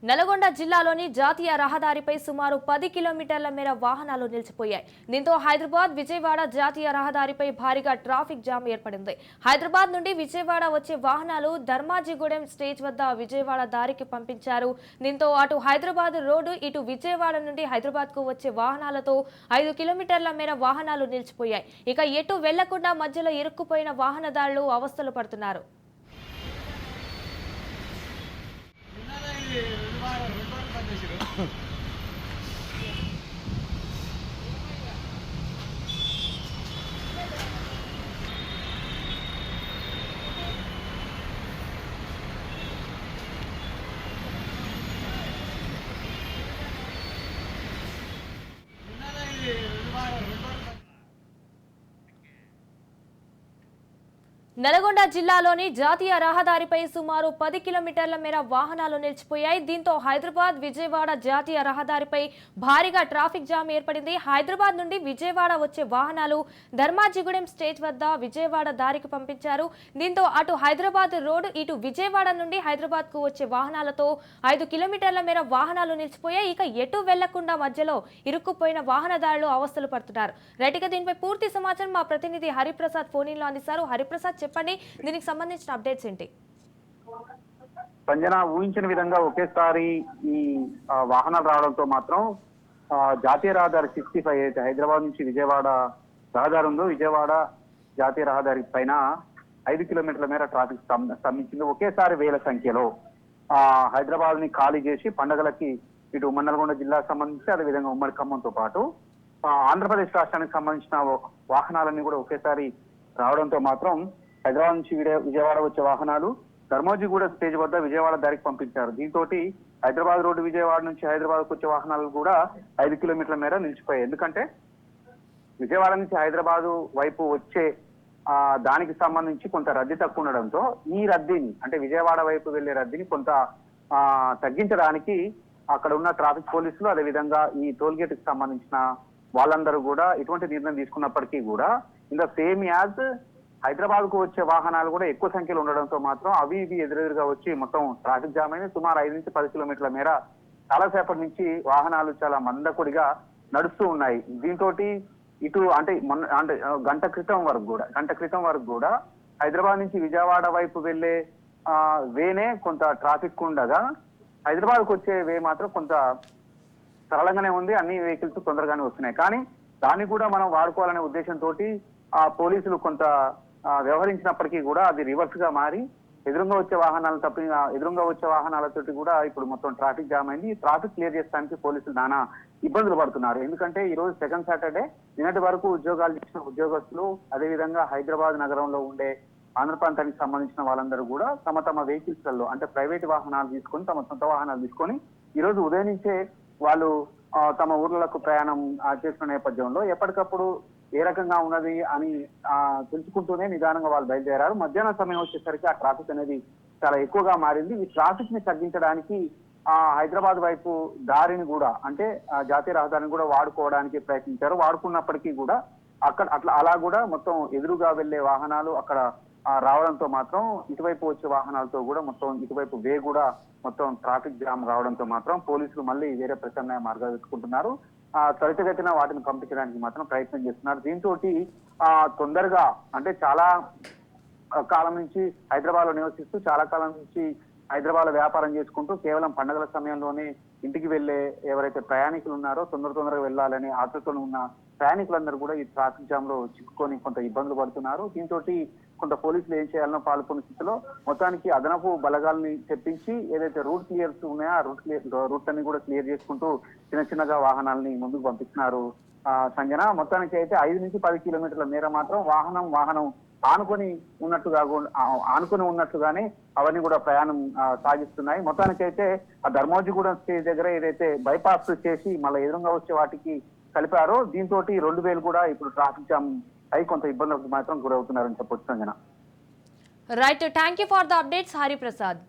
నల్గొండ జిల్లాలోని జాతీయ రహదారిపై సుమారు 10 కిలోమీటర్ల మేర వాహనాలు నిలిచిపోయాయి. దీంతో హైదరాబాద్ విజయవాడ జాతీయ రహదారిపై భారీగా ట్రాఫిక్ జామ్ ఏర్పడింది. హైదరాబాద్ నుండి విజయవాడ వచ్చే వాహనాలు ధర్మాజిగూడెం స్టేజ్ వద్ద విజయవాడ దారికి పంపించారు. దీంతో అటు హైదరాబాద్ రోడ్డు ఇటు విజయవాడ నుండి హైదరాబాద్ కు వచ్చే వాహనాలతో 5 కిలోమీటర్ల మేర వాహనాలు నిలిచిపోయాయి. ఇక ఎటు వెళ్లకుండా మధ్యలో ఇరుక్కుపోయిన వాహనదారులు అవస్థలు పడుతున్నారు. నల్గొండ జిల్లాలోని జాతీయ రహదారిపై సుమారు 10 కిలోమీటర్ల మేర వాహనాలు నిలిచిపోయాయి. దీంతో హైదరాబాద్ విజయవాడ జాతీయ రహదారిపై భారీగా ట్రాఫిక్ జామ్ ఏర్పడింది. హైదరాబాద్ నుండి విజయవాడ వచ్చే వాహనాలు ధర్మాజిగూడెం స్టేజ్ వద్ద విజయవాడ దారికి పంపించారు. దీంతో అటు హైదరాబాద్ రోడ్డు ఇటు విజయవాడ నుండి హైదరాబాద్ కు వచ్చే వాహనాలతో 5 కిలోమీటర్ల మేర వాహనాలు నిలిచిపోయాయి. ఇక ఎటు వెళ్లకుండా మధ్యలో ఇరుక్కుపోయిన వాహనదారులు అవస్థలు పడుతున్నారు. రైట్గా దీనిపై పూర్తి సమాచారం మా ప్రతినిధి హరిప్రసాద్ ఫోన్ ఇన్ లో అందిస్తారు. హరిప్రసాద్, చెప్పండి, దీనికి సంబంధించిన అప్డేట్స్ ఏంటి? సంజన, ఊహించిన విధంగా ఒకేసారి ఈ వాహనాలు రావడంతో మాత్రం జాతీయ రహదారి 65 అయితే హైదరాబాద్ నుంచి విజయవాడ రహదారి ఉందో విజయవాడ జాతీయ రహదారి పైన 5 కిలోమీటర్ల మేర ట్రాఫిక్ స్తంభించింది. ఒకేసారి వేల సంఖ్యలో హైదరాబాద్ ని ఖాళీ చేసి పండుగలకి ఇటు ఉమ్మడి నల్గొండ జిల్లాకు సంబంధించి అదేవిధంగా ఉమ్మడి ఖమ్మంతో పాటు ఆంధ్రప్రదేశ్ రాష్ట్రానికి సంబంధించిన వాహనాలన్నీ కూడా ఒకేసారి రావడంతో మాత్రం హైదరాబాద్ నుంచి విజయవాడ వచ్చే వాహనాలు ధర్మాజిగూడ స్టేజ్ వద్ద విజయవాడ దారికి పంపించారు. దీంతో హైదరాబాద్ రోడ్డు విజయవాడ నుంచి హైదరాబాద్ వచ్చే వాహనాలు కూడా 5 కిలోమీటర్ల మేర నిలిచిపోయాయి. ఎందుకంటే విజయవాడ నుంచి హైదరాబాద్ వైపు వచ్చే దానికి సంబంధించి కొంత రద్దీ తక్కువ ఉండడంతో ఈ రద్దీని అంటే విజయవాడ వైపు వెళ్లే రద్దీని కొంత తగ్గించడానికి అక్కడ ఉన్న ట్రాఫిక్ పోలీసులు అదేవిధంగా ఈ టోల్ గేట్ కి సంబంధించిన వాళ్ళందరూ కూడా ఇటువంటి నిర్ణయం తీసుకున్నప్పటికీ కూడా ఇంకా సేమ్ యాజ్ హైదరాబాద్ కు వచ్చే వాహనాలు కూడా ఎక్కువ సంఖ్యలో ఉండడంతో మాత్రం అవి ఇవి ఎదురెదురుగా వచ్చి మొత్తం ట్రాఫిక్ జామ్ అయింది. సుమారు 5 నుంచి 10 కిలోమీటర్ల మేర చాలాసేపటి నుంచి వాహనాలు చాలా మందకొడిగా నడుస్తూ ఉన్నాయి. దీంతో ఇటు అంటే గంట క్రితం వరకు కూడా హైదరాబాద్ నుంచి విజయవాడ వైపు వెళ్లే వేనే కొంత ట్రాఫిక్ ఉండగా హైదరాబాద్ కు వచ్చే వే మాత్రం కొంత సరళంగానే ఉంది. అన్ని వెహికల్స్ తొందరగానే వస్తున్నాయి. కానీ దాన్ని కూడా మనం వాడుకోవాలనే ఉద్దేశంతో పోలీసులు కొంత వ్యవహరించినప్పటికీ కూడా అది రివర్స్ గా మారి ఎదురుగా వచ్చే వాహనాలతోటి కూడా ఇప్పుడు మొత్తం ట్రాఫిక్ జామ్ అయింది. ట్రాఫిక్ క్లియర్ చేయడానికి పోలీసులు నానా ఇబ్బందులు పడుతున్నారు. ఎందుకంటే ఈ రోజు సెకండ్ సాటర్డే, నిన్నటి వరకు ఉద్యోగాలు చేసిన ఉద్యోగస్తులు అదేవిధంగా హైదరాబాద్ నగరంలో ఉండే ఆంధ్ర ప్రాంతానికి సంబంధించిన వాళ్ళందరూ కూడా తమ తమ వెహికల్స్ లలో అంటే ప్రైవేట్ వాహనాలు తీసుకొని తమ సొంత వాహనాలు తీసుకొని ఈ రోజు ఉదయం నుంచే వాళ్ళు తమ ఊర్లకు ప్రయాణం చేస్తున్న నేపథ్యంలో ఎప్పటికప్పుడు ఏ రకంగా ఉన్నది అని తెలుసుకుంటూనే నిదానంగా వాళ్ళు బయలుదేరారు. మధ్యాహ్నం సమయం వచ్చేసరికి ఆ ట్రాఫిక్ అనేది చాలా ఎక్కువగా మారింది. ఈ ట్రాఫిక్ ని తగ్గించడానికి హైదరాబాద్ వైపు దారిని కూడా అంటే జాతీయ రహదారిని కూడా వాడుకోవడానికి ప్రయత్నించారు. వాడుకున్నప్పటికీ కూడా అలా కూడా మొత్తం ఎదురుగా వెళ్లే వాహనాలు అక్కడ రావడంతో మాత్రం ఇటువైపు వచ్చే వాహనాలతో కూడా మొత్తం ఇటువైపు వే కూడా మొత్తం ట్రాఫిక్ జామ్ రావడంతో మాత్రం పోలీసులు మళ్ళీ వేరే ప్రత్యామ్నాయ మార్గాలు వెతుకుంటున్నారు. త్వరితగతిన వాటిని పంపించడానికి మాత్రం ప్రయత్నం చేస్తున్నారు. దీంతో తొందరగా అంటే చాలా కాలం నుంచి హైదరాబాద్ లో నివసిస్తూ చాలా కాలం నుంచి హైదరాబాద్ లో వ్యాపారం చేసుకుంటూ కేవలం పండుగల సమయంలోనే ఇంటికి వెళ్లే ఎవరైతే ప్రయాణికులు ఉన్నారో తొందరగా వెళ్లాలని ఆతృతలో ఉన్న ప్రయాణికులందరూ కూడా ఈ ట్రాఫిక్ జామ్ లో చిక్కుకొని కొంత ఇబ్బందులు పడుతున్నారు. దీంతో కొంత పోలీసులు ఏం చేయాలనో పాల్గొన్న స్థితిలో మొత్తానికి అదనపు బలగాల్ని తెప్పించి ఏదైతే రూట్ క్లియర్స్ ఉన్నాయో ఆ రూట్ అన్ని కూడా క్లియర్ చేసుకుంటూ చిన్నగా వాహనాలని ముందుకు పంపిస్తున్నారు. సంజన, మొత్తానికి అయితే 5 నుంచి 10 కిలోమీటర్ల మేర మాత్రం వాహనం ఆనుకొని ఉన్నట్టుగానే అవన్నీ కూడా ప్రయాణం సాగిస్తున్నాయి. మొత్తానికి అయితే ఆ ధర్మాజిగూడెం స్టేజ్ దగ్గర ఏదైతే బైపాస్ చేసి మళ్ళీ ఎదురుగా వచ్చే వాటికి కలిపారో దీంతో 2000 కూడా ఇప్పుడు ట్రాఫిక్ జామ్ అయి కొంత ఇబ్బందులకు మాత్రం గురవుతున్నారని చెప్పొచ్చు Sanjana. Right, thank you for the updates Hariprasad.